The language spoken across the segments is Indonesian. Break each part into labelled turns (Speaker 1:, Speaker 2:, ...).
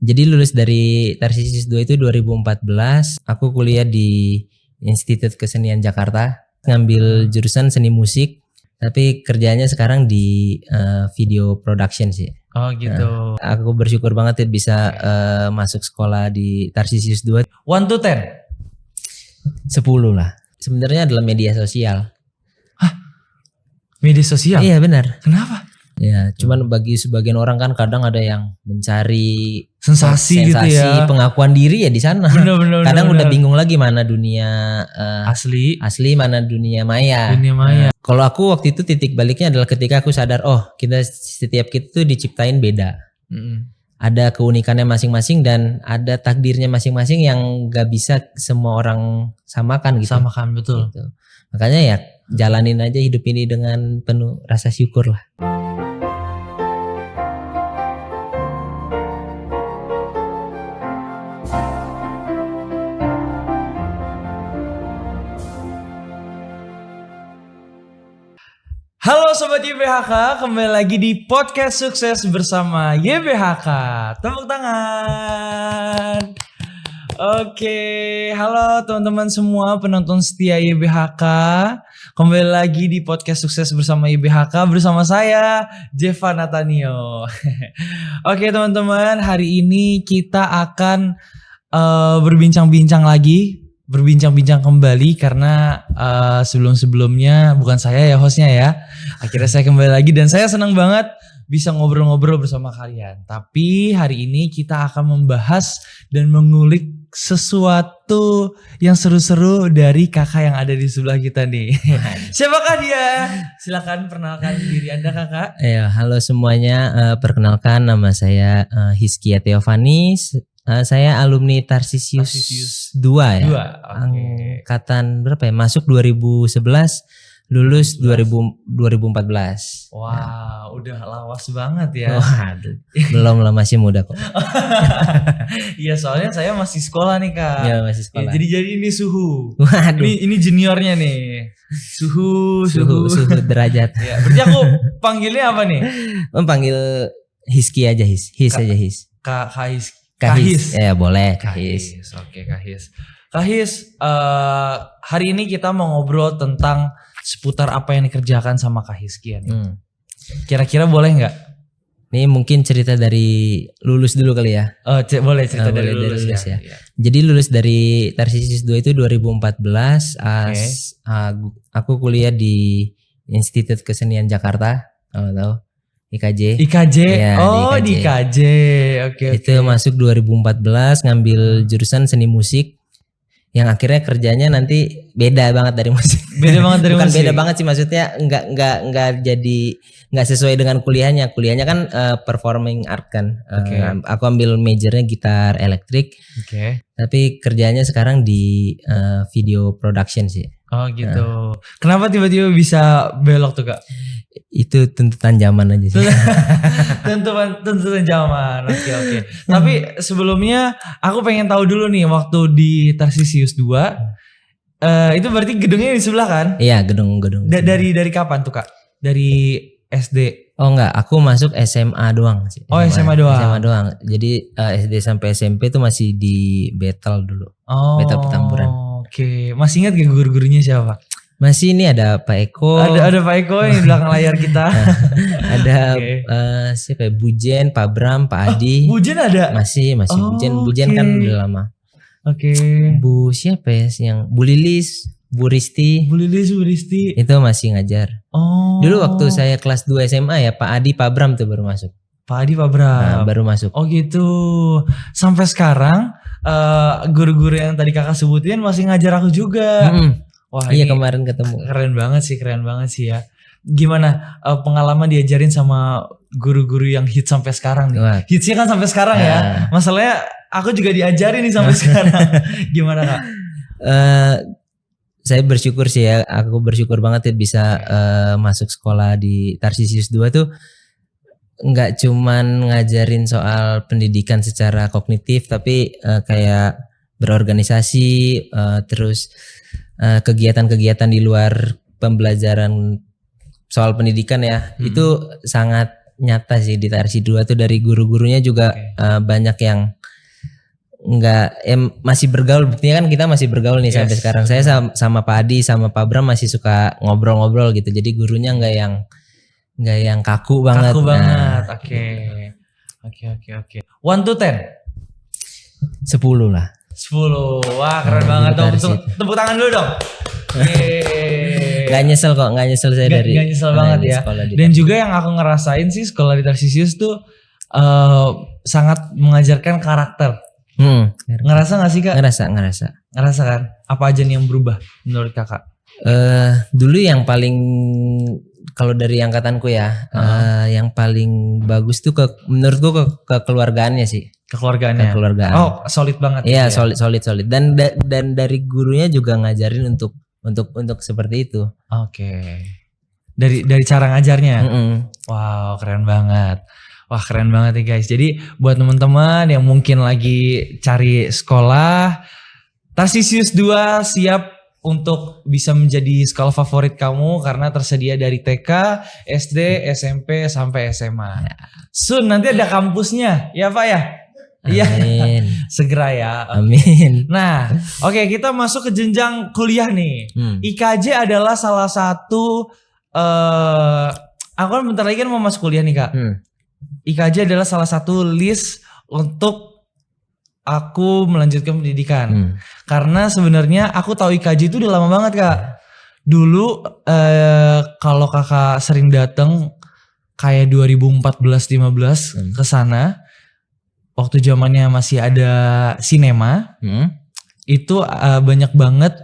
Speaker 1: Jadi lulus dari Tarsisius 2 itu 2014. Aku kuliah di Institut Kesenian Jakarta, ngambil jurusan seni musik, tapi kerjanya sekarang di video production sih.
Speaker 2: Oh gitu.
Speaker 1: Aku bersyukur banget ya bisa masuk sekolah di Tarsisius 2.
Speaker 2: 1 to 10?
Speaker 1: 10 lah. Sebenarnya adalah media sosial.
Speaker 2: Media sosial?
Speaker 1: Iya benar.
Speaker 2: Kenapa?
Speaker 1: Ya, cuman bagi sebagian orang kan kadang ada yang mencari
Speaker 2: Sensasi gitu ya.
Speaker 1: pengakuan diri ya di sana.
Speaker 2: Bener.
Speaker 1: Kadang udah bingung lagi mana dunia
Speaker 2: Asli,
Speaker 1: mana dunia maya.
Speaker 2: dunia maya.
Speaker 1: Kalau aku waktu itu titik baliknya adalah ketika aku sadar, setiap kita tuh diciptain beda. Ada keunikannya masing-masing dan ada takdirnya masing-masing yang gak bisa semua orang samakan gitu.
Speaker 2: Samakan, betul.
Speaker 1: Gitu. Makanya ya jalanin aja hidup ini dengan penuh rasa syukur lah.
Speaker 2: Halo Sobat YBHK, kembali lagi di podcast sukses bersama YBHK. Tepuk tangan. Oke, halo teman-teman semua penonton setia YBHK. Kembali lagi di podcast sukses bersama YBHK bersama saya, Jeva Natanio. Oke teman-teman, hari ini kita akan berbincang-bincang kembali karena sebelum-sebelumnya bukan saya ya hostnya ya. Akhirnya saya kembali lagi dan saya senang banget bisa ngobrol-ngobrol bersama kalian. Tapi hari ini kita akan membahas dan mengulik sesuatu yang seru-seru dari kakak yang ada di sebelah kita nih. Siapakah dia? Silakan perkenalkan diri Anda kakak.
Speaker 1: Ya, halo semuanya, perkenalkan nama saya Hizkia Theophanis. Saya alumni Tarsisius 2 ya.
Speaker 2: 2.
Speaker 1: Angkatan berapa ya? Masuk 2011, lulus 2014.
Speaker 2: Wah, udah lawas banget ya.
Speaker 1: Waduh, belum lah, masih muda kok.
Speaker 2: Iya, soalnya saya masih sekolah nih kak.
Speaker 1: Ya, masih sekolah.
Speaker 2: Jadi ini suhu.
Speaker 1: Waduh.
Speaker 2: Ini juniornya nih. Suhu
Speaker 1: derajat.
Speaker 2: Ya, berarti aku panggilnya apa nih?
Speaker 1: Panggil Hizki aja, His aja His.
Speaker 2: Kahis.
Speaker 1: Ya boleh, Kahis.
Speaker 2: Oke, Kahis. Kahis, hari ini kita mau ngobrol tentang seputar apa yang dikerjakan sama Kahis Kian. Kira-kira boleh nggak?
Speaker 1: Ini mungkin cerita dari lulus dulu kali ya.
Speaker 2: Boleh cerita dari lulus ya.
Speaker 1: Jadi lulus dari Tarsisius 2 itu 2014. Aku kuliah di Institut Kesenian Jakarta. Tahu? IKJ.
Speaker 2: Ya, di IKJ. Oke.
Speaker 1: Itu masuk 2014, ngambil jurusan seni musik. Yang akhirnya kerjanya nanti beda banget dari musik. Bukan musik. Beda banget sih, maksudnya nggak sesuai dengan kuliahnya. Kuliahnya kan performing art kan. Aku ambil majornya gitar elektrik. Tapi kerjanya sekarang di video production sih.
Speaker 2: Oh gitu. Kenapa tiba-tiba bisa belok tuh kak?
Speaker 1: Itu tuntutan zaman aja sih.
Speaker 2: Tuntutan zaman. Oke. Tapi sebelumnya aku pengen tahu dulu nih, waktu di Tarsisius 2 itu berarti gedungnya di sebelah kan?
Speaker 1: Iya, gedung.
Speaker 2: Dari kapan tuh kak? Dari SD?
Speaker 1: Oh enggak, aku masuk SMA doang sih.
Speaker 2: SMA doang.
Speaker 1: Jadi SD sampai SMP tuh masih di Battle dulu. Battle Petamburan.
Speaker 2: Oke. Masih ingat gak guru-gurunya siapa?
Speaker 1: Masih, ini ada Pak Eko.
Speaker 2: Ada Pak Eko yang di belakang layar kita.
Speaker 1: Ada siapa ya? Bujen, Pak Bram, Pak Adi.
Speaker 2: Bujen ada?
Speaker 1: Masih Bujen kan udah lama.
Speaker 2: Oke.
Speaker 1: Bu siapa ya yang Bu Lilis, Bu Risti. Itu masih ngajar. Dulu waktu saya kelas 2 SMA ya, Pak Adi, Pak Bram tuh baru masuk.
Speaker 2: Pak Adi, Pak Bram.
Speaker 1: Nah, baru masuk.
Speaker 2: Oh gitu. Sampai sekarang guru-guru yang tadi kakak sebutin masih ngajar aku juga. Wah,
Speaker 1: iya, kemarin ketemu.
Speaker 2: Keren banget sih ya. Gimana pengalaman diajarin sama guru-guru yang hits sampai sekarang nih?
Speaker 1: Wah.
Speaker 2: Hitsnya kan sampai sekarang ya. Masalahnya aku juga diajarin nih sampai sekarang. Gimana kak?
Speaker 1: Saya bersyukur sih ya. Aku bersyukur banget ya bisa masuk sekolah di Tarsisius 2 tuh. Nggak cuman ngajarin soal pendidikan secara kognitif, tapi kayak berorganisasi, terus kegiatan-kegiatan di luar pembelajaran soal pendidikan ya. Itu sangat nyata sih di Tarsi 2 tuh dari guru-gurunya juga banyak yang masih bergaul. Buktinya kan kita masih bergaul nih sampai sekarang. Saya sama Pak Adi sama Pak Bram masih suka ngobrol-ngobrol gitu. Jadi gurunya nggak yang kaku banget.
Speaker 2: Kaku banget. Oke. 1 to 10.
Speaker 1: 10 lah.
Speaker 2: 10. Wah, keren banget dong. Tepuk tangan dulu dong.
Speaker 1: Gak nyesel saya dari
Speaker 2: gak nyesel banget ya. Dan juga yang aku ngerasain sih sekolah di Tarsisius tuh sangat mengajarkan karakter. Ngerasa gak sih Kak? Ngerasa kan? Apa aja nih yang berubah menurut Kakak?
Speaker 1: Dulu yang paling, kalau dari angkatanku ya, yang paling bagus tuh menurutku ke keluargaannya sih. Kekeluargaan.
Speaker 2: Oh, solid banget.
Speaker 1: Iya, solid. Dan dari gurunya juga ngajarin untuk seperti itu.
Speaker 2: Oke. Dari cara ngajarnya. Wow, keren banget. Wah, keren banget nih guys. Jadi buat teman-teman yang mungkin lagi cari sekolah, Tarsisius 2 siap untuk bisa menjadi sekolah favorit kamu karena tersedia dari TK, SD, SMP sampai SMA. Soon nanti ada kampusnya, ya Pak ya? Iya, segera ya.
Speaker 1: Amin.
Speaker 2: Nah, oke, kita masuk ke jenjang kuliah nih. IKJ adalah salah satu, aku kan bentar lagi kan mau masuk kuliah nih Kak. IKJ adalah salah satu list untuk aku melanjutkan pendidikan. Karena sebenarnya aku tahu IKJ itu udah lama banget Kak. Dulu kalau Kakak sering datang kayak 2014-15 ke sana. Waktu zamannya masih ada sinema, itu banyak banget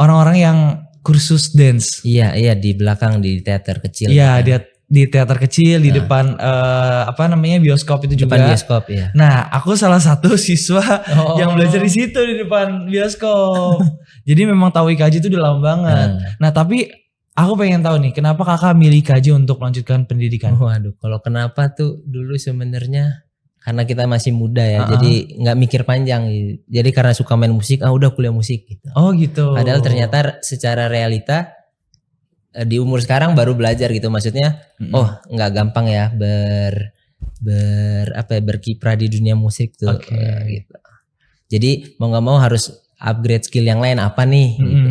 Speaker 2: orang-orang yang kursus dance.
Speaker 1: Iya di belakang di teater kecil.
Speaker 2: Iya di teater kecil di depan bioskop itu juga.
Speaker 1: Depan bioskop ya.
Speaker 2: Nah aku salah satu siswa yang belajar di situ di depan bioskop. Jadi memang tahu IKJ itu udah lama banget. Nah tapi aku pengen tahu nih kenapa Kakak milih IKJ untuk melanjutkan pendidikan?
Speaker 1: Waduh, kalau kenapa tuh dulu sebenarnya karena kita masih muda ya, jadi nggak mikir panjang. Jadi karena suka main musik, udah kuliah musik gitu.
Speaker 2: Oh gitu.
Speaker 1: Padahal ternyata secara realita di umur sekarang baru belajar gitu. Maksudnya, nggak gampang ya berkiprah di dunia musik tuh. Gitu. Jadi mau nggak mau harus upgrade skill yang lain apa nih? Gitu.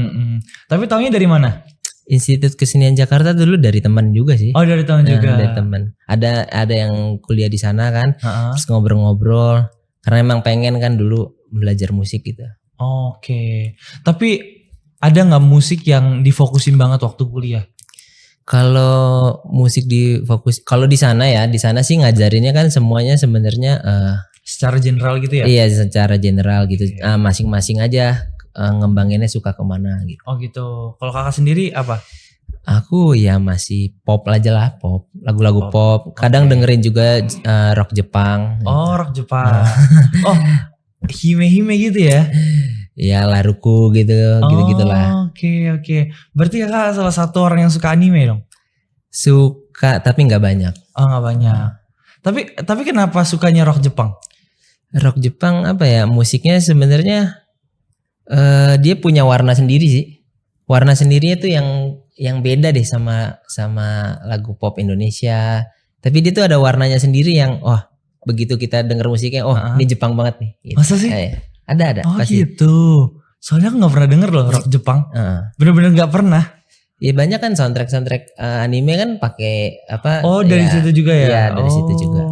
Speaker 2: Tapi taunya dari mana?
Speaker 1: Institut Kesenian Jakarta dulu dari teman juga sih.
Speaker 2: Oh dari teman juga.
Speaker 1: Dari teman. Ada yang kuliah di sana kan. Terus ngobrol-ngobrol. Karena emang pengen kan dulu belajar musik gitu.
Speaker 2: Oke. Tapi ada nggak musik yang difokusin banget waktu kuliah?
Speaker 1: Kalau musik kalau di sana sih ngajarinnya kan semuanya sebenarnya
Speaker 2: secara general gitu ya?
Speaker 1: Iya secara general gitu. Masing-masing aja. Ngembanginnya suka kemana gitu.
Speaker 2: Oh gitu. Kalau Kakak sendiri apa?
Speaker 1: Aku ya masih pop aja lah, lagu-lagu pop. Kadang dengerin juga rock Jepang.
Speaker 2: Oh rock Jepang. Oh hime gitu ya?
Speaker 1: Ya Laruku gitu, gitu-gitulah.
Speaker 2: Oke. Berarti Kakak salah satu orang yang suka anime dong?
Speaker 1: Suka tapi nggak banyak.
Speaker 2: Oh nggak banyak. Tapi kenapa sukanya rock Jepang?
Speaker 1: Rock Jepang apa ya? Musiknya sebenarnya dia punya warna sendiri sih. Warna sendirinya tuh yang beda deh sama lagu pop Indonesia. Tapi dia tuh ada warnanya sendiri yang begitu kita denger musiknya ini Jepang banget nih. Gitu.
Speaker 2: Masa sih?
Speaker 1: Ada.
Speaker 2: Oh
Speaker 1: pasti.
Speaker 2: Gitu. Soalnya aku nggak pernah denger loh rock Jepang. Bener-bener nggak pernah.
Speaker 1: Ya banyak kan soundtrack anime kan pakai apa?
Speaker 2: Oh dari situ juga ya?
Speaker 1: Iya dari situ juga.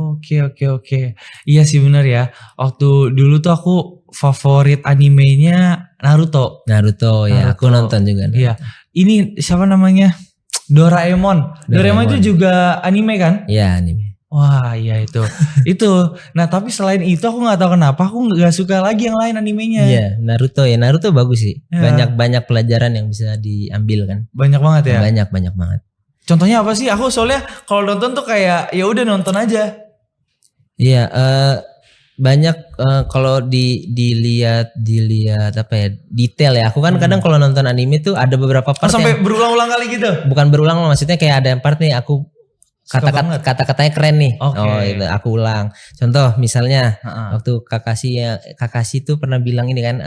Speaker 2: Oke. Iya sih benar ya. Waktu dulu tuh aku favorit animenya Naruto
Speaker 1: ya. Aku nonton juga.
Speaker 2: Iya. Ini siapa namanya? Doraemon. Doraemon itu juga anime kan?
Speaker 1: Iya anime.
Speaker 2: Wah iya itu. Nah tapi selain itu aku nggak tahu kenapa aku nggak suka lagi yang lain animenya.
Speaker 1: Iya Naruto bagus sih. Ya. Banyak pelajaran yang bisa diambil kan.
Speaker 2: Banyak banget ya.
Speaker 1: Banyak banget.
Speaker 2: Contohnya apa sih? Aku soalnya kalau nonton tuh kayak ya udah nonton aja.
Speaker 1: Iya banyak kalau dilihat apa ya detail ya. Aku kan kadang kalau nonton anime tuh ada beberapa part
Speaker 2: sampai berulang-ulang kali gitu.
Speaker 1: Bukan berulang, maksudnya kayak ada yang part nih aku kata-katanya keren nih. Itu aku ulang. Contoh misalnya waktu Kakashi tuh pernah bilang ini kan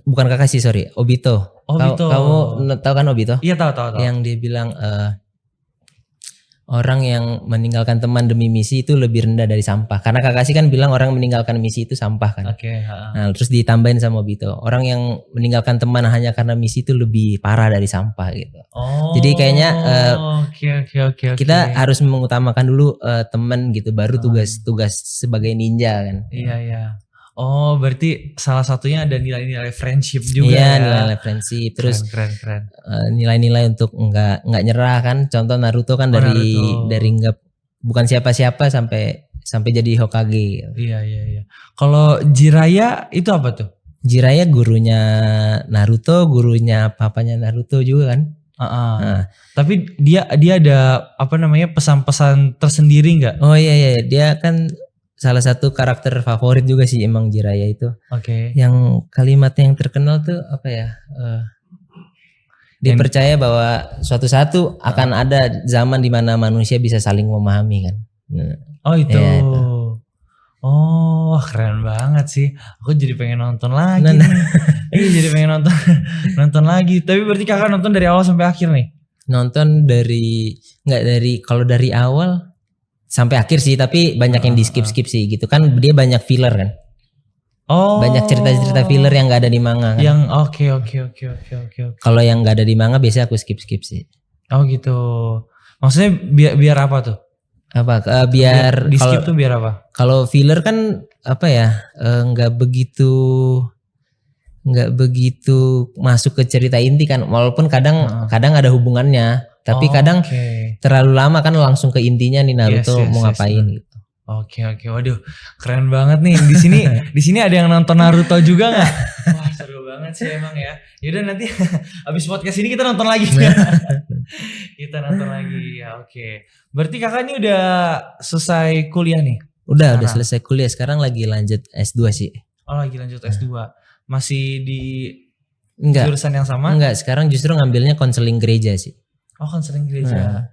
Speaker 1: bukan Kakashi sorry Obito. Kamu tahu kan Obito?
Speaker 2: Iya tahu.
Speaker 1: Yang dia bilang orang yang meninggalkan teman demi misi itu lebih rendah dari sampah. Karena Kakashi kan bilang orang meninggalkan misi itu sampah kan.
Speaker 2: Oke.
Speaker 1: Nah, terus ditambahin sama Obito, orang yang meninggalkan teman hanya karena misi itu lebih parah dari sampah gitu.
Speaker 2: Oh.
Speaker 1: Jadi kayaknya
Speaker 2: Oke.
Speaker 1: kita harus mengutamakan dulu teman gitu, baru tugas sebagai ninja kan.
Speaker 2: Iya. Oh, berarti salah satunya ada nilai-nilai friendship juga
Speaker 1: Iya,
Speaker 2: ya.
Speaker 1: nilai friendship. Terus
Speaker 2: keren.
Speaker 1: nilai-nilai untuk nggak nyerah kan. Contoh Naruto kan dari nggak bukan siapa-siapa sampai jadi Hokage.
Speaker 2: Iya. Kalau Jiraiya itu apa tuh?
Speaker 1: Jiraiya gurunya Naruto, gurunya papanya Naruto juga kan.
Speaker 2: Nah, tapi dia ada apa namanya pesan-pesan tersendiri nggak?
Speaker 1: Oh iya, dia kan salah satu karakter favorit juga sih emang Jiraiya itu.
Speaker 2: Oke.
Speaker 1: Yang kalimatnya yang terkenal tuh apa ya? Dia percaya bahwa suatu saat akan ada zaman di mana manusia bisa saling memahami kan.
Speaker 2: Oh itu.
Speaker 1: Ya, itu.
Speaker 2: Oh keren banget sih. Aku jadi pengen nonton lagi. Iya jadi pengen nonton lagi. Tapi berarti kakak nonton dari awal sampai akhir nih?
Speaker 1: Nonton kalau dari awal sampai akhir sih, tapi banyak yang di skip sih gitu kan. Dia banyak filler kan.
Speaker 2: Oh.
Speaker 1: Banyak cerita filler yang nggak ada di manga kan.
Speaker 2: Yang oke.
Speaker 1: Kalau yang nggak ada di manga biasanya aku skip sih.
Speaker 2: Oh gitu. Maksudnya biar apa tuh?
Speaker 1: Apa biar
Speaker 2: di skip tuh biar apa?
Speaker 1: Kalau filler kan apa ya, nggak begitu masuk ke cerita inti kan, walaupun kadang ada hubungannya, tapi kadang terlalu lama kan langsung ke intinya nih Naruto mau ngapain gitu.
Speaker 2: Oke. Waduh, keren banget nih. Di sini ada yang nonton Naruto juga nggak? Wah, seru banget sih emang ya. Yaudah nanti abis podcast ini kita nonton lagi. Kita nonton lagi ya. Oke. Berarti kakak ini udah selesai kuliah nih?
Speaker 1: Udah selesai kuliah, sekarang lagi lanjut S2 sih.
Speaker 2: Oh, lagi lanjut S2. Masih di
Speaker 1: Enggak.
Speaker 2: Jurusan yang sama?
Speaker 1: Enggak, sekarang justru ngambilnya konseling gereja sih.
Speaker 2: Oh, konseling gereja.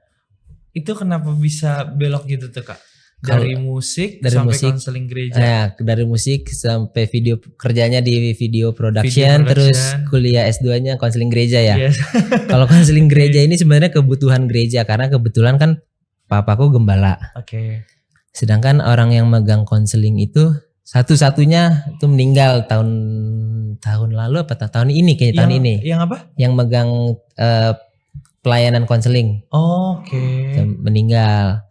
Speaker 2: Itu kenapa bisa belok gitu tuh kak? Dari musik sampai konseling gereja.
Speaker 1: Ya, dari musik sampai video kerjanya di video production, terus kuliah S2-nya konseling gereja ya. Yes. Kalau konseling gereja ini sebenarnya kebutuhan gereja karena kebetulan kan papaku gembala.
Speaker 2: Oke.
Speaker 1: Sedangkan orang yang megang konseling itu satu-satunya itu meninggal tahun lalu apa tahun ini kayaknya tahun ini.
Speaker 2: Yang apa?
Speaker 1: Yang megang pelayanan konseling.
Speaker 2: Oke.
Speaker 1: Meninggal.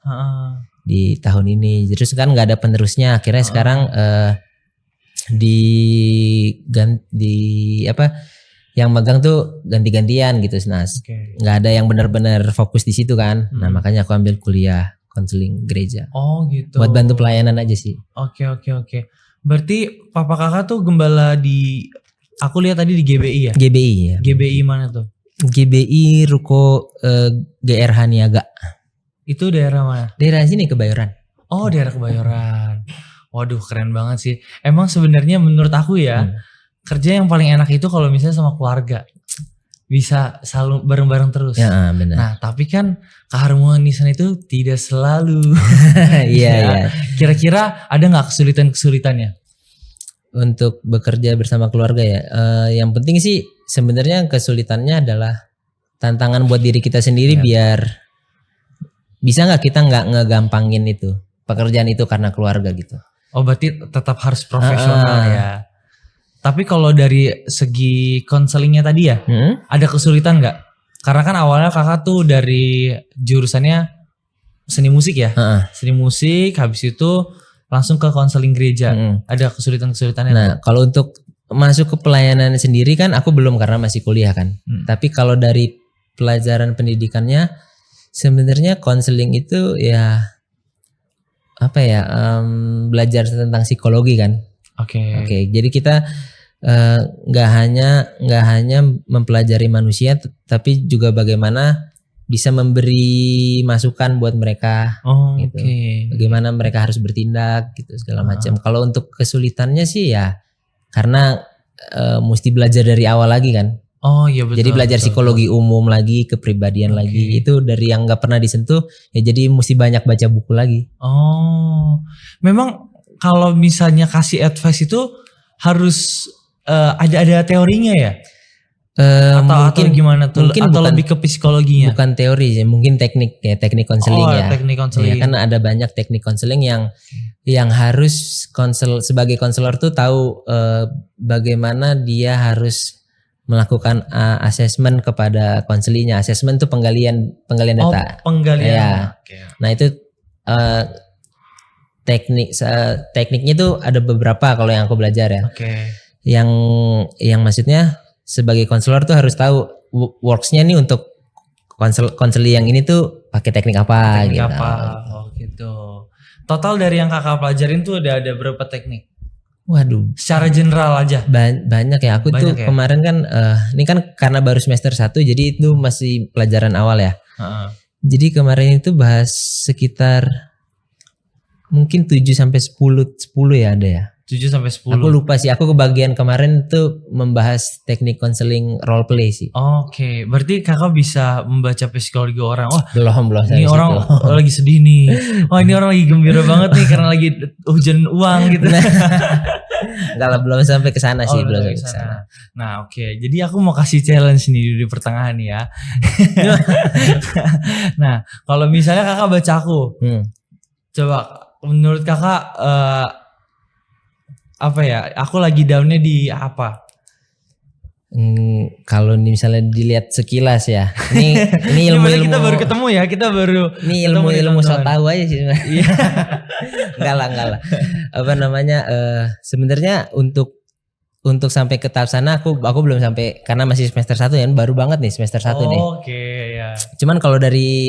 Speaker 1: Di tahun ini, terus kan nggak ada penerusnya, akhirnya sekarang yang megang tuh ganti-gantian gitu, nah nggak ada yang benar-benar fokus di situ kan, nah makanya aku ambil kuliah konseling gereja.
Speaker 2: Oh gitu.
Speaker 1: Buat bantu pelayanan aja sih.
Speaker 2: Oke. Berarti papa kakak tuh gembala di, aku lihat tadi di GBI ya?
Speaker 1: GBI ya.
Speaker 2: GBI mana tuh?
Speaker 1: GBI Ruko GRH Niaga.
Speaker 2: Itu daerah mana?
Speaker 1: Daerah sini Kebayoran.
Speaker 2: Oh, daerah Kebayoran. Waduh, keren banget sih. Emang sebenarnya menurut aku ya, kerja yang paling enak itu kalau misalnya sama keluarga. Bisa selalu bareng-bareng terus.
Speaker 1: Ya, benar.
Speaker 2: Nah, tapi kan keharmonisan itu tidak selalu.
Speaker 1: Iya.
Speaker 2: Kira-kira ada nggak kesulitan-kesulitannya?
Speaker 1: Untuk bekerja bersama keluarga ya. Yang penting sih sebenarnya kesulitannya adalah tantangan buat diri kita sendiri biar bisa nggak kita nggak ngegampangin itu pekerjaan itu karena keluarga gitu.
Speaker 2: Oh berarti tetap harus profesional ya. Tapi kalau dari segi konselingnya tadi ya, ada kesulitan nggak? Karena kan awalnya kakak tuh dari jurusannya seni musik ya, seni musik, habis itu langsung ke konseling gereja. Ada kesulitan-kesulitannya?
Speaker 1: Nah kalau untuk masuk ke pelayanan sendiri kan aku belum karena masih kuliah kan. Tapi kalau dari pelajaran pendidikannya sebenarnya konseling itu ya apa ya, belajar tentang psikologi kan. Oke. Jadi kita nggak hanya mempelajari manusia, tapi juga bagaimana bisa memberi masukan buat mereka. Gitu. Bagaimana mereka harus bertindak gitu segala macam. Kalau untuk kesulitannya sih ya karena mesti belajar dari awal lagi kan.
Speaker 2: Oh iya betul.
Speaker 1: Jadi belajar psikologi umum lagi, kepribadian lagi. Itu dari yang nggak pernah disentuh ya jadi mesti banyak baca buku lagi.
Speaker 2: Oh, memang kalau misalnya kasih advice itu harus ada teorinya ya? Atau gimana tuh?
Speaker 1: mungkin
Speaker 2: Atau
Speaker 1: bukan-
Speaker 2: lebih ke psikologinya?
Speaker 1: Bukan teori sih, mungkin teknik konseling ya.
Speaker 2: Teknik konseling.
Speaker 1: Ya kan ada banyak teknik konseling yang harus sebagai konselor tuh tahu bagaimana dia harus melakukan asesmen kepada konselinya. Asesmen tuh penggalian data.
Speaker 2: Penggalian.
Speaker 1: Ya.
Speaker 2: Oke.
Speaker 1: Nah itu tekniknya tuh ada beberapa kalau yang aku belajar ya.
Speaker 2: Oke.
Speaker 1: Yang maksudnya sebagai konselor tuh harus tahu worksnya nih untuk konseli yang ini tuh pakai teknik apa
Speaker 2: Teknik
Speaker 1: gitu.
Speaker 2: apa? Oh gitu. Total dari yang kakak pelajarin tuh ada berapa teknik?
Speaker 1: Waduh,
Speaker 2: Secara general aja.
Speaker 1: banyak ya. Aku tuh
Speaker 2: Banyak ya?
Speaker 1: kemarin kan ini kan karena baru semester 1 jadi itu masih pelajaran awal ya.
Speaker 2: Heeh.
Speaker 1: Jadi kemarin itu bahas sekitar mungkin 7 sampai 10 ya ada ya.
Speaker 2: 7 sampai 10.
Speaker 1: Aku lupa sih. Aku kebagian kemarin tuh membahas teknik konseling role play sih.
Speaker 2: Oke, berarti kakak bisa membaca psikologi orang. Wah,
Speaker 1: Belum
Speaker 2: ini
Speaker 1: sampai
Speaker 2: orang
Speaker 1: situ.
Speaker 2: lagi sedih nih. Wah, ini orang lagi gembira banget nih karena lagi hujan uang gitu.
Speaker 1: Enggak lah, belum sampai ke sana sih, belum
Speaker 2: dari
Speaker 1: sampai ke sana.
Speaker 2: sana. Nah, oke. Jadi aku mau kasih challenge nih di pertengahan nih ya. Nah, kalau misalnya kakak baca aku, coba menurut kakak apa ya? Aku lagi downnya di apa?
Speaker 1: Kalau misalnya dilihat sekilas ya, ini ilmu-ilmu
Speaker 2: kita baru ketemu ya, kita baru
Speaker 1: ini
Speaker 2: ketemu nih,
Speaker 1: ilmu-ilmu so
Speaker 2: teman-teman.
Speaker 1: tahu aja sih sebenarnya.
Speaker 2: Iya.
Speaker 1: enggak lah. Apa namanya? Sebenarnya untuk sampai ke tahap sana aku belum sampai karena masih semester 1 ya, baru banget nih semester 1 nih.
Speaker 2: Oke, ya.
Speaker 1: Cuman kalau dari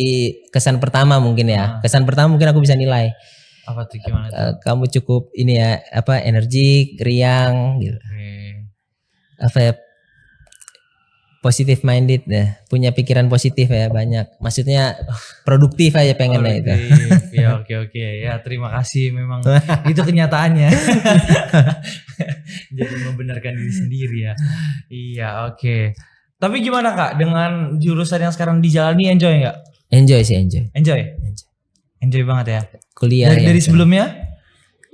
Speaker 1: kesan pertama mungkin ya. Kesan pertama mungkin aku bisa nilai.
Speaker 2: Apa tuh gimana tuh?
Speaker 1: Kamu cukup ini ya, apa energik, riang gitu.
Speaker 2: Oke.
Speaker 1: Apa ya? Positive minded ya, punya pikiran positif ya banyak. Maksudnya produktif aja pengennya itu.
Speaker 2: Ya, oke. Ya, terima kasih memang itu kenyataannya. Jadi membenarkan diri sendiri ya. Iya, oke. Tapi gimana Kak dengan jurusan yang sekarang dijalani, enjoy nggak?
Speaker 1: Enjoy sih, enjoy.
Speaker 2: Enjoy banget ya.
Speaker 1: Kuliah
Speaker 2: Dari sebelumnya?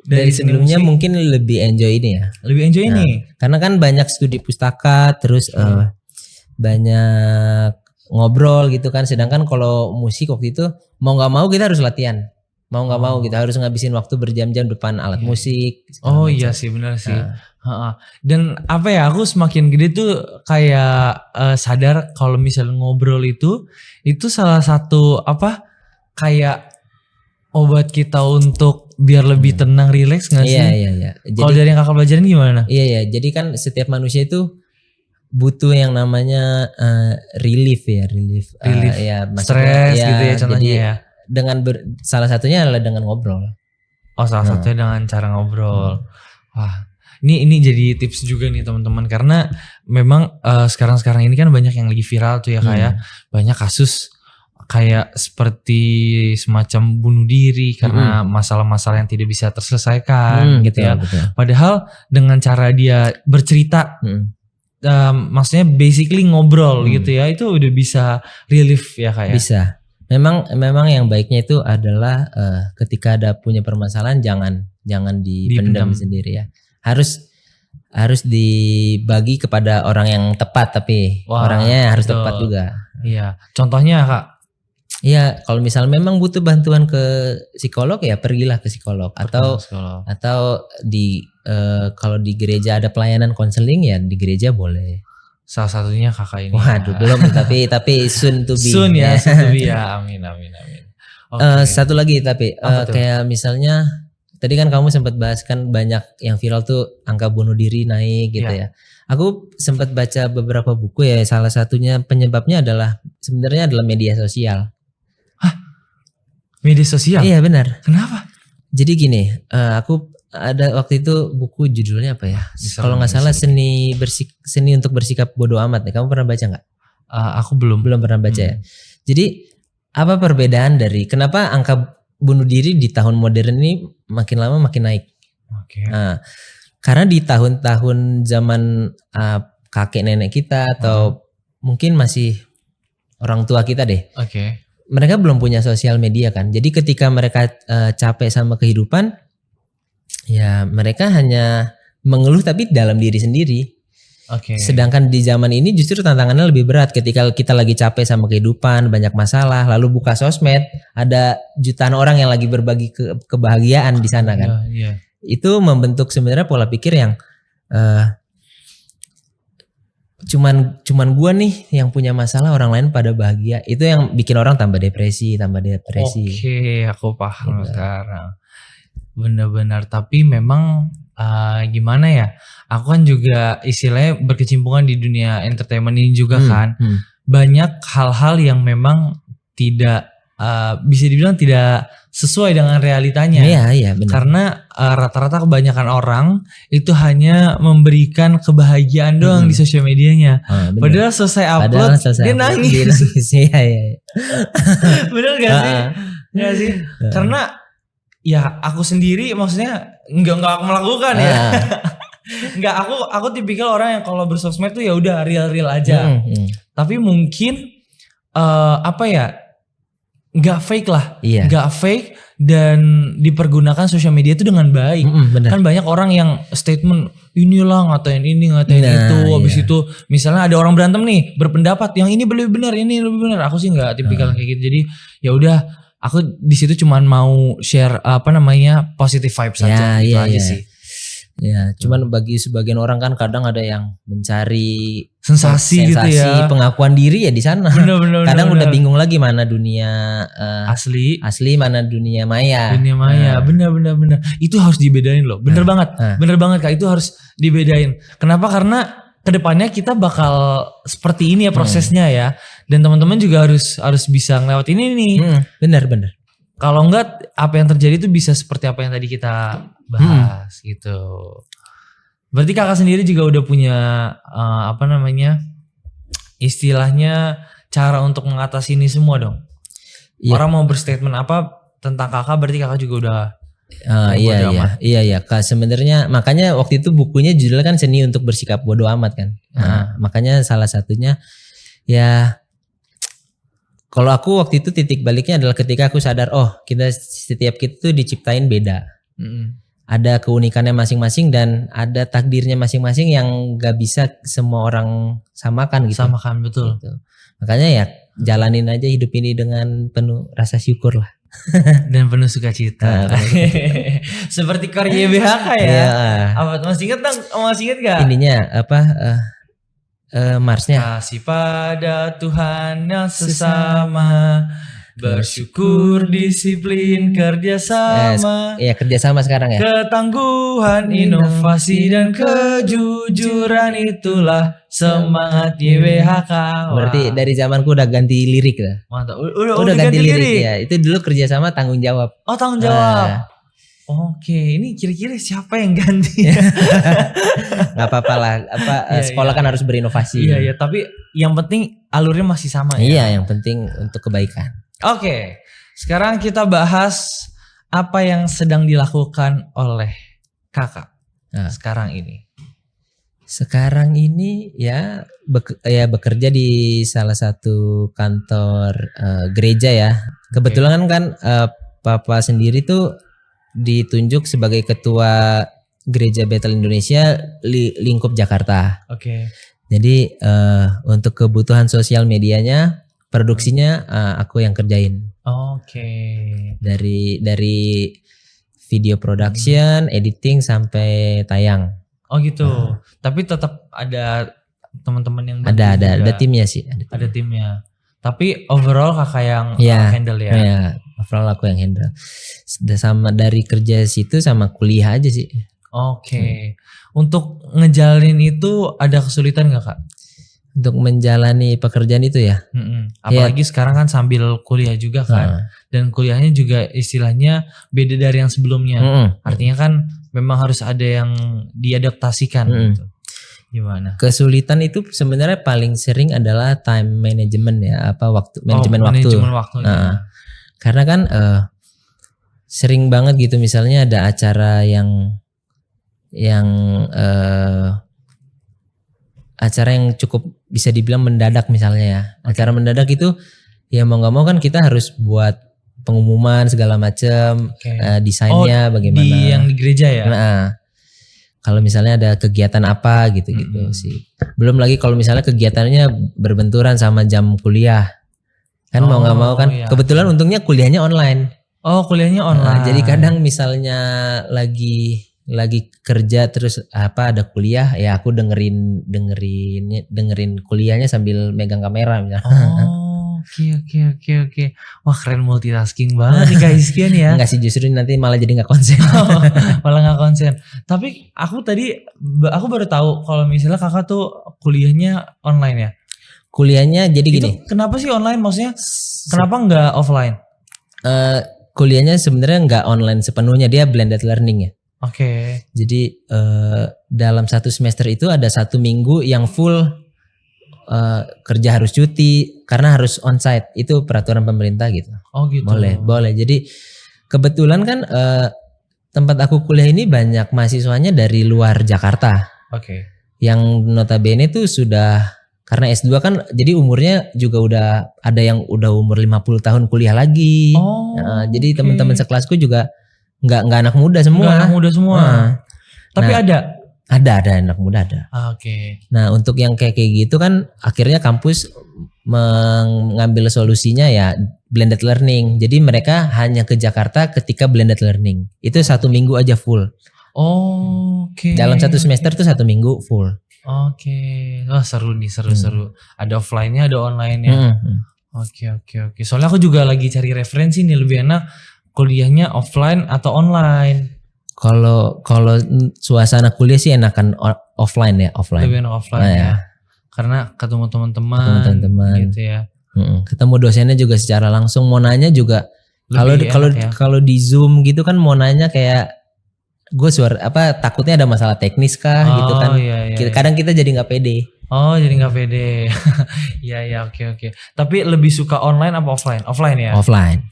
Speaker 1: Dari sebelumnya
Speaker 2: musik,
Speaker 1: mungkin lebih enjoy ini ya.
Speaker 2: lebih enjoy ini.
Speaker 1: Karena kan banyak studi pustaka, terus banyak ngobrol gitu kan. Sedangkan kalau musik waktu itu mau nggak mau kita harus latihan. Mau nggak mau kita harus ngabisin waktu berjam-jam depan alat musik.
Speaker 2: Oh iya sih, benar sih. Dan apa ya, aku semakin gede tuh kayak sadar kalau misalnya ngobrol itu salah satu apa kayak obat kita untuk biar lebih tenang, rileks nggak sih?
Speaker 1: Iya.
Speaker 2: Kalau dari yang kakak pelajarin gimana?
Speaker 1: Iya. Jadi kan setiap manusia itu butuh yang namanya relief. Ya, maksudnya,
Speaker 2: Stres gitu ya contohnya
Speaker 1: jadi
Speaker 2: ya.
Speaker 1: Dengan salah satunya adalah dengan ngobrol.
Speaker 2: Oh, salah satunya dengan cara ngobrol. Wah, ini jadi tips juga nih teman-teman, karena memang sekarang ini kan banyak yang lagi viral tuh ya, kayak banyak kasus kayak seperti semacam bunuh diri karena masalah-masalah yang tidak bisa terselesaikan gitu ya.
Speaker 1: Betul.
Speaker 2: Padahal dengan cara dia bercerita, maksudnya basically ngobrol gitu ya, itu udah bisa relief ya kayak.
Speaker 1: Bisa. Memang yang baiknya itu adalah ketika ada punya permasalahan jangan dipendam sendiri ya. Harus dibagi kepada orang yang tepat, tapi orangnya harus tepat juga.
Speaker 2: Iya. Contohnya Kak.
Speaker 1: Iya, kalau misal memang butuh bantuan ke psikolog ya pergilah ke psikolog atau di kalau di gereja ada pelayanan konseling ya di gereja boleh.
Speaker 2: Salah satunya kakak ini.
Speaker 1: Waduh, belum tapi soon to be.
Speaker 2: Soon ya. Amin.
Speaker 1: Satu lagi tapi kayak misalnya tadi kan kamu sempat bahas kan banyak yang viral tuh angka bunuh diri naik gitu ya. Aku sempat baca beberapa buku ya, salah satunya penyebabnya sebenarnya adalah media sosial.
Speaker 2: Media sosial?
Speaker 1: Iya benar.
Speaker 2: Kenapa?
Speaker 1: Jadi gini, aku ada waktu itu buku judulnya apa ya? Kalau nggak salah seni untuk bersikap bodoh amat. Kamu pernah baca nggak?
Speaker 2: Aku belum
Speaker 1: pernah baca ya. Jadi apa perbedaan dari kenapa angka bunuh diri di tahun modern ini makin lama makin naik?
Speaker 2: Oke.
Speaker 1: Nah, karena di tahun-tahun zaman kakek nenek kita atau mungkin masih orang tua kita deh.
Speaker 2: Oke.
Speaker 1: Mereka belum punya sosial media kan. Jadi ketika mereka capek sama kehidupan, ya mereka hanya mengeluh tapi dalam diri sendiri.
Speaker 2: Oke.
Speaker 1: Sedangkan di zaman ini justru tantangannya lebih berat ketika kita lagi capek sama kehidupan, banyak masalah, lalu buka sosmed, ada jutaan orang yang lagi berbagi kebahagiaan di sana kan.
Speaker 2: Iya.
Speaker 1: Itu membentuk sebenarnya pola pikir yang cuman gua nih yang punya masalah, orang lain pada bahagia. Itu yang bikin orang tambah depresi.
Speaker 2: Oke, aku paham
Speaker 1: Gitu.
Speaker 2: sekarang. Benar-benar, tapi memang gimana ya? Aku kan juga istilahnya berkecimpungan di dunia entertainment ini juga kan. Banyak hal-hal yang memang tidak bisa dibilang tidak sesuai dengan realitanya.
Speaker 1: Iya benar.
Speaker 2: Karena rata-rata kebanyakan orang itu hanya memberikan kebahagiaan doang di sosial medianya.
Speaker 1: Benar.
Speaker 2: Padahal selesai upload dia nangis.
Speaker 1: Iya.
Speaker 2: Bener gak sih? Gak sih? Karena ya aku sendiri maksudnya nggak aku melakukan ya. Nggak, aku tipikal orang yang kalau bersosmed tuh ya udah real aja. Tapi mungkin apa ya? Nggak fake lah.
Speaker 1: Iya.
Speaker 2: Nggak fake dan dipergunakan sosial media itu dengan baik.
Speaker 1: Bener.
Speaker 2: Kan banyak orang yang statement inilah ngatain ini ngatain itu. Habis itu misalnya ada orang berantem nih berpendapat yang ini lebih benar, ini lebih benar. Aku sih nggak tipikal kayak gitu. Jadi ya udah. Aku di situ cuman mau share positive vibes aja gitu aja sih.
Speaker 1: Ya, cuman bagi sebagian orang kan kadang ada yang mencari
Speaker 2: sensasi gitu ya.
Speaker 1: Pengakuan diri ya di sana.
Speaker 2: Bener,
Speaker 1: kadang udah bingung lagi mana dunia asli mana dunia maya.
Speaker 2: Dunia maya, bener. Itu harus dibedain loh. Bener banget Kak, itu harus dibedain. Kenapa? Karena kedepannya kita bakal seperti ini ya prosesnya ya, dan teman-teman juga harus bisa ngelewatin ini nih.
Speaker 1: Bener.
Speaker 2: Kalau enggak, apa yang terjadi itu bisa seperti apa yang tadi kita bahas gitu. Berarti kakak sendiri juga udah punya istilahnya cara untuk mengatasi ini semua dong. Iya. Orang mau berstatement apa tentang kakak, berarti kakak juga udah.
Speaker 1: Iya. Kak, sebenarnya makanya waktu itu bukunya judulnya kan Seni untuk Bersikap Bodoh Amat kan. Makanya salah satunya ya, kalau aku waktu itu titik baliknya adalah ketika aku sadar, setiap kita tuh diciptain beda. Ada keunikannya masing-masing dan ada takdirnya masing-masing yang gak bisa semua orang samakan gitu.
Speaker 2: Samakan, betul.
Speaker 1: Gitu. Makanya ya jalanin aja hidup ini dengan penuh rasa syukur lah.
Speaker 2: Dan penuh sukacita. Seperti karya YBHK ya. Apa masih inget gak?
Speaker 1: Ininya Marsnya.
Speaker 2: Kasih pada Tuhan yang sesama, bersyukur, disiplin, kerjasama.
Speaker 1: Iya, kerjasama sekarang ya.
Speaker 2: Ketangguhan, inovasi dan kejujuran itulah semangat YBHK.
Speaker 1: Berarti dari zamanku udah ganti lirik lah.
Speaker 2: Mantap.
Speaker 1: Udah ganti lirik ya. Itu dulu kerjasama tanggung jawab.
Speaker 2: Oh, tanggung jawab. Oke, ini kira-kira siapa yang ganti?
Speaker 1: Gak apa-apa lah. Sekolah kan harus berinovasi.
Speaker 2: Iya. Tapi yang penting alurnya masih sama ya.
Speaker 1: Iya, yang penting untuk kebaikan.
Speaker 2: Oke, sekarang kita bahas apa yang sedang dilakukan oleh kakak sekarang ini.
Speaker 1: Sekarang ini ya bekerja di salah satu kantor gereja ya. Kebetulan kan papa sendiri tuh ditunjuk sebagai ketua Gereja Bethel Indonesia lingkup Jakarta.
Speaker 2: Oke.
Speaker 1: Jadi untuk kebutuhan sosial medianya, produksinya aku yang kerjain.
Speaker 2: Oke.
Speaker 1: Dari video production, editing sampai tayang.
Speaker 2: Oh gitu. Tapi tetap ada teman-teman yang
Speaker 1: ada timnya sih.
Speaker 2: Ada timnya. Tapi overall kakak yang handle ya.
Speaker 1: Iya, overall aku yang handle. Sama dari kerja situ sama kuliah aja sih.
Speaker 2: Oke. Untuk ngejalanin itu ada kesulitan gak kak?
Speaker 1: Untuk menjalani pekerjaan itu ya.
Speaker 2: Apalagi sekarang kan sambil kuliah juga kan. Dan kuliahnya juga istilahnya beda dari yang sebelumnya. Artinya kan memang harus ada yang diadaptasikan gitu. Gimana?
Speaker 1: Kesulitan itu sebenarnya paling sering adalah time management ya, manajemen waktu. Karena kan sering banget gitu, misalnya ada acara yang cukup bisa dibilang mendadak misalnya ya. Acara mendadak itu ya mau nggak mau kan kita harus buat pengumuman segala macam, desainnya bagaimana.
Speaker 2: Yang di gereja ya.
Speaker 1: kalau misalnya ada kegiatan apa gitu-gitu sih. Belum lagi kalau misalnya kegiatannya berbenturan sama jam kuliah. Kan mau nggak mau kan.
Speaker 2: iya.
Speaker 1: Kebetulan untungnya kuliahnya online.
Speaker 2: Oh, kuliahnya online.
Speaker 1: Jadi kadang misalnya lagi kerja terus ada kuliah, ya aku dengerin kuliahnya sambil megang kamera misalnya.
Speaker 2: Oh, oke. Wah, keren, multitasking banget nih Kak Hizkia nih ya.
Speaker 1: Enggak sih, justru nanti malah jadi nggak konsen.
Speaker 2: Malah nggak konsen. Tapi aku baru tahu kalau misalnya kakak tuh kuliahnya online ya.
Speaker 1: Kuliahnya jadi
Speaker 2: Itu
Speaker 1: gini.
Speaker 2: kenapa sih online? Maksudnya kenapa nggak offline?
Speaker 1: Kuliahnya sebenarnya nggak online sepenuhnya, dia blended learning ya.
Speaker 2: Oke.
Speaker 1: Jadi dalam satu semester itu ada 1 minggu yang full kerja harus cuti karena harus onsite, itu peraturan pemerintah gitu.
Speaker 2: Oh gitu.
Speaker 1: Boleh. Jadi kebetulan kan tempat aku kuliah ini banyak mahasiswanya dari luar Jakarta.
Speaker 2: Oke.
Speaker 1: Yang notabene tuh sudah, karena S2 kan jadi umurnya juga udah ada yang udah umur 50 tahun kuliah lagi.
Speaker 2: Oh.
Speaker 1: Jadi teman-teman sekelasku juga nggak anak muda semua.
Speaker 2: Nggak anak muda semua. Tapi ada
Speaker 1: anak muda ada.
Speaker 2: Oke.
Speaker 1: Nah, untuk yang kayak gitu kan akhirnya kampus mengambil solusinya ya blended learning. Jadi mereka hanya ke Jakarta ketika blended learning. Itu 1 minggu aja full.
Speaker 2: Oke.
Speaker 1: Dalam 1 semester tuh 1 minggu full.
Speaker 2: Oke. Wah, seru nih, seru. Ada offline-nya, ada online-nya. Oke. Soalnya aku juga lagi cari referensi nih, lebih enak kuliahnya offline atau online.
Speaker 1: Kalau suasana kuliah sih enakan offline ya, offline.
Speaker 2: Lebih enak offline ya. Karena ketemu teman-teman gitu ya.
Speaker 1: Ketemu dosennya juga secara langsung, mau nanya juga kalau di Zoom gitu kan mau nanya kayak gue takutnya ada masalah teknis kah gitu kan.
Speaker 2: Iya.
Speaker 1: Kadang kita jadi nggak pede.
Speaker 2: Oh, jadi nggak pede. Iya, oke. Tapi lebih suka online apa offline? Offline ya?
Speaker 1: Offline.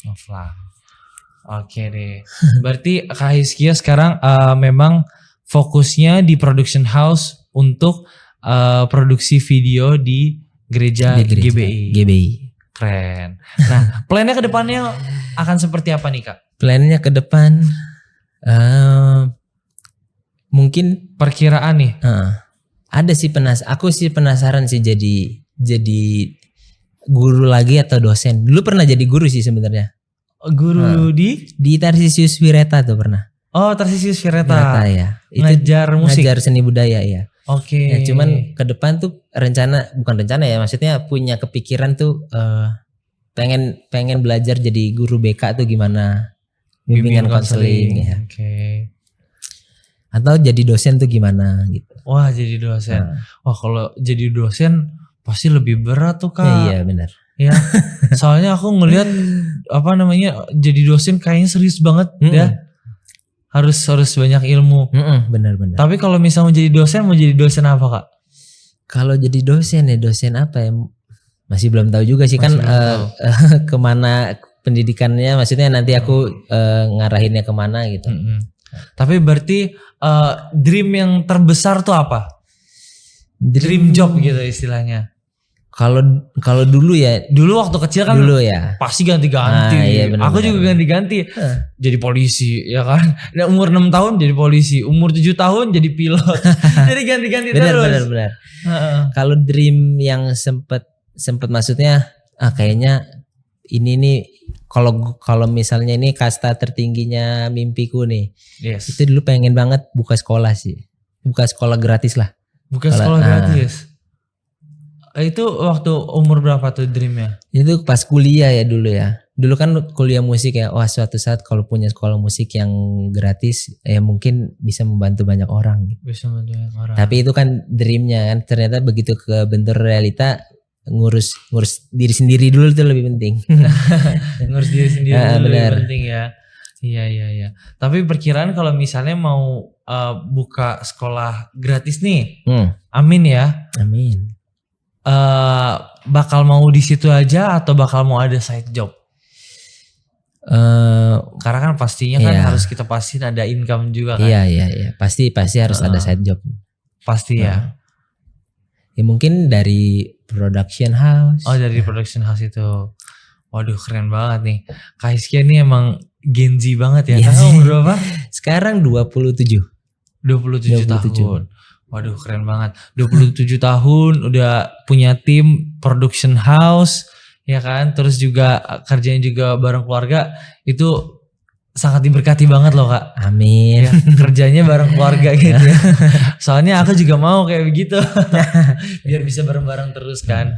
Speaker 2: Oke deh. Berarti Kak Hizkia sekarang memang fokusnya di production house untuk produksi video di gereja GBI. Keren. Nah, plannya ke depannya akan seperti apa nih Kak?
Speaker 1: Plannya ke depan mungkin
Speaker 2: perkiraan nih.
Speaker 1: Ada sih aku sih penasaran sih jadi guru lagi atau dosen. Dulu pernah jadi guru sih sebenarnya.
Speaker 2: Guru di
Speaker 1: Tarsisius Wireta tuh pernah.
Speaker 2: Oh, Tarsisius Wireta
Speaker 1: ya. Itu
Speaker 2: ngajar musik.
Speaker 1: Ngajar seni budaya ya.
Speaker 2: Oke.
Speaker 1: Ya, cuman ke depan tuh bukan rencana ya, maksudnya punya kepikiran tuh pengen belajar jadi guru BK tuh gimana, bimbingan konseling ya.
Speaker 2: Oke.
Speaker 1: Atau jadi dosen tuh gimana gitu.
Speaker 2: Wah, jadi dosen. Wah, kalau jadi dosen pasti lebih berat tuh Kak.
Speaker 1: Iya benar.
Speaker 2: Ya, soalnya aku ngelihat jadi dosen kayaknya serius banget ya. Harus banyak ilmu.
Speaker 1: Benar.
Speaker 2: Tapi kalau misalnya mau jadi dosen apa Kak?
Speaker 1: Kalau jadi dosen apa ya? Masih belum tahu juga sih. Masih kan kemana pendidikannya, maksudnya nanti aku ngarahinnya kemana gitu.
Speaker 2: Tapi berarti dream yang terbesar tuh apa? Dream job gitu istilahnya.
Speaker 1: Kalau dulu ya,
Speaker 2: waktu kecil kan pasti ganti-ganti.
Speaker 1: Iya, bener,
Speaker 2: aku juga ganti-ganti. Jadi polisi ya kan. Dan umur 6 tahun jadi polisi, umur 7 tahun jadi pilot. Jadi ganti-ganti terus.
Speaker 1: Benar. Kalau dream yang sempet maksudnya kayaknya ini nih kalau misalnya ini kasta tertingginya mimpiku nih.
Speaker 2: Yes.
Speaker 1: Itu dulu pengen banget buka sekolah sih. Buka sekolah gratis lah.
Speaker 2: Buka sekolah gratis. Itu waktu umur berapa tuh dreamnya?
Speaker 1: Itu pas kuliah ya dulu ya. Dulu kan kuliah musik ya. Wah, suatu saat kalau punya sekolah musik yang gratis ya mungkin bisa membantu banyak orang gitu.
Speaker 2: Bisa membantu banyak orang.
Speaker 1: Tapi itu kan dreamnya kan. Ternyata begitu kebentur realita, ngurus diri sendiri dulu itu lebih penting.
Speaker 2: Ngurus diri sendiri dulu
Speaker 1: lebih
Speaker 2: penting ya. Iya. Tapi perkiraan kalau misalnya mau buka sekolah gratis nih. Amin ya.
Speaker 1: Amin.
Speaker 2: Bakal mau di situ aja atau bakal mau ada side job? Karena kan pastinya kan harus kita pastiin ada income juga kan.
Speaker 1: Iya. Pasti harus ada side job.
Speaker 2: Pasti ya.
Speaker 1: Ya mungkin dari production house.
Speaker 2: Oh, dari production house itu. Waduh, keren banget nih. Kak Hizkia nih emang Gen Z banget ya. Kakak umur berapa?
Speaker 1: Sekarang 27.
Speaker 2: 27
Speaker 1: 27.
Speaker 2: tahun. Waduh, keren banget. 27 tahun udah punya tim production house, ya kan? Terus juga kerjanya juga bareng keluarga, itu sangat diberkati banget loh, Kak.
Speaker 1: Amin.
Speaker 2: Ya, kerjanya bareng keluarga gitu ya. Soalnya aku juga mau kayak begitu. Biar bisa bareng-bareng terus kan.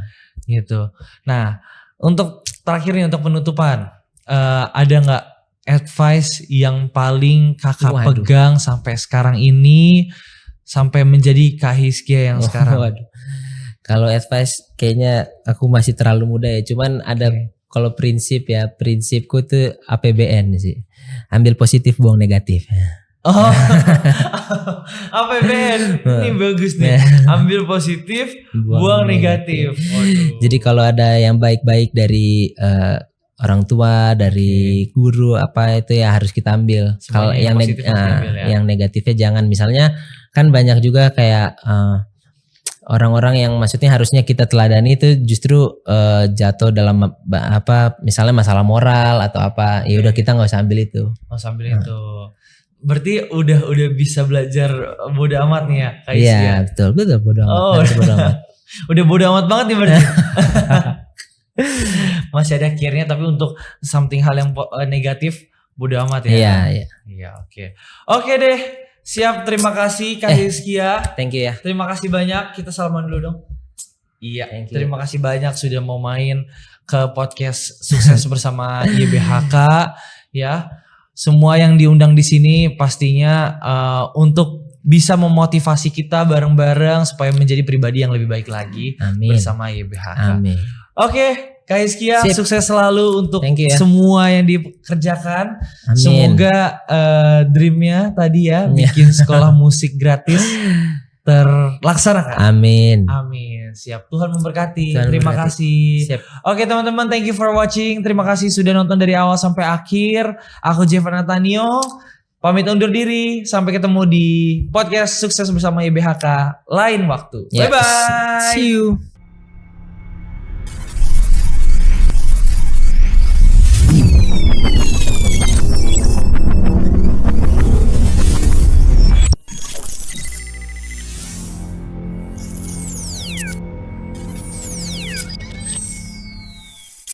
Speaker 2: Gitu. Nah, untuk terakhir nih, untuk penutupan, ada nggak advice yang paling kakak
Speaker 1: Waduh.
Speaker 2: pegang sampai sekarang ini, sampai menjadi Kak Hizkia yang sekarang?
Speaker 1: Waduh. Kalau advice kayaknya aku masih terlalu muda ya. Cuman ada kalau prinsipku tuh APBN sih. Ambil positif, buang negatif.
Speaker 2: Oh, APBN ini bagus nih. Ambil positif, buang negatif. Waduh.
Speaker 1: Jadi kalau ada yang baik-baik dari orang tua, dari guru apa itu ya harus kita ambil. Kalau yang
Speaker 2: positif diambil ya.
Speaker 1: yang negatifnya jangan. Misalnya kan banyak juga kayak orang-orang yang maksudnya harusnya kita teladani itu justru jatuh dalam misalnya masalah moral atau apa. Ya udah kita nggak usah ambil itu.
Speaker 2: Oh, sambil itu. Berarti udah bisa belajar bodo amat nih ya, Kak
Speaker 1: Iya,
Speaker 2: Hizkia?
Speaker 1: betul bodo amat.
Speaker 2: Oh,
Speaker 1: Harus bodo amat.
Speaker 2: udah bodo amat banget nih berarti. Masih ada akhirnya, tapi untuk something hal yang negatif bodo amat ya.
Speaker 1: Iya.
Speaker 2: Iya, oke. Oke deh. Siap, terima kasih Kak Hizkia.
Speaker 1: Thank you ya.
Speaker 2: Terima kasih banyak. Kita salaman dulu dong. Iya,
Speaker 1: Thank you.
Speaker 2: terima kasih banyak sudah mau main ke podcast Sukses Bersama YBHK ya. Semua yang diundang di sini pastinya untuk bisa memotivasi kita bareng-bareng supaya menjadi pribadi yang lebih baik lagi.
Speaker 1: Amin.
Speaker 2: Bersama YBHK.
Speaker 1: Amin.
Speaker 2: Oke, Kak Hizkia,
Speaker 1: Sip.
Speaker 2: sukses selalu untuk
Speaker 1: Thank you ya.
Speaker 2: semua yang dikerjakan.
Speaker 1: Amin.
Speaker 2: Semoga dreamnya tadi ya bikin sekolah musik gratis terlaksana.
Speaker 1: Amin.
Speaker 2: Amin. Siap. Tuhan memberkati.
Speaker 1: Tuhan
Speaker 2: Terima
Speaker 1: memberkati.
Speaker 2: kasih.
Speaker 1: Siap.
Speaker 2: Oke teman-teman, thank you for watching. Terima kasih sudah nonton dari awal sampai akhir. Aku Jevan Natanio. Pamit undur diri. Sampai ketemu di podcast Sukses Bersama YBHK lain waktu.
Speaker 1: Ya,
Speaker 2: Bye-bye.
Speaker 1: See you.